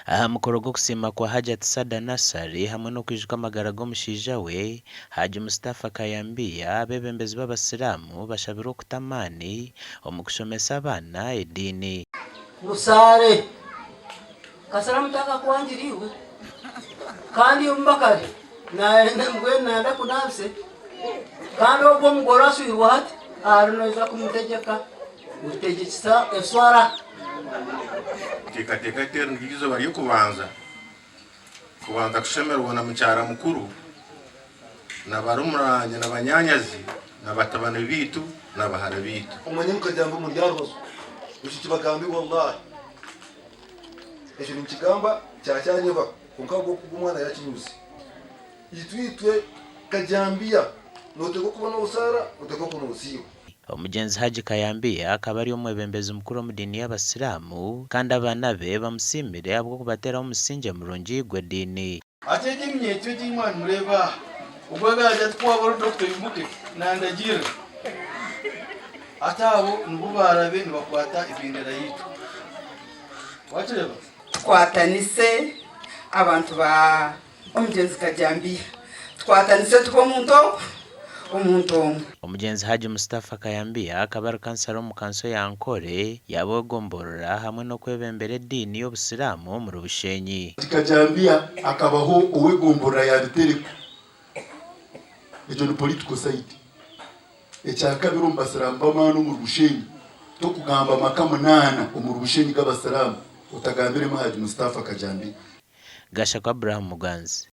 aha mukoro gwo kusima kwa Hajat Sada Nasari hamwe no kwijuka amagara g'omushaija we Haji Mustafa Kayambia abebembezi b'abasilamu bashabira okutamani omu kushomesa abaana ediini. Musare kasara mutaka kwanjiriwe kandi umbakari na mgwe nanda kunavse kandi obwo mugore aswirwa hati arinoza kumutegeka utegekisa eswara tekateka tero ngizo bari kubanza kushemerwa na mucyara mukuru na barumuranye n'abanyanyazi n'abatabane bitu n'abahara bitu umenye mukajyamba umuryango ushiki bagambi wallahi ejo nikigamba cyanyeva kunkabwo kugumwana yakinyuze yitwitwe kajambia notego kubona usara utego kunusiyo. Omugenzi Haji Kayambia akaba ari umwebembezi mukuru mu dini y'abasilamu kandi abana be bamusimire abwo kubatera umusinge murungi gw'ediini. Ate kimye cyo kimwana mureba ubwagaje twaboro Dr. Yumuke nandagira atabo nububarabe nibakwata ibindera yitu wachireba twatanise abantu ba omugenzi Kajambia twatanise tuko omuntu omugenzi Haji Mustafa Kayambia akaba ari kansara mu kanso ya Ankole yabogomborora hamwe no kwebembera ediini y'obusilamu mu Bushenyi. Kajambia akabaho uwegomborora yadutereka ejo ni political side ecyakabiri ombasilamu bamano mu Bushenyi to kugamba makamunana mu Bushenyi g'abasilamu utagambire Haji Mustafa Kajambia. Gashaka Abraham Muganzi.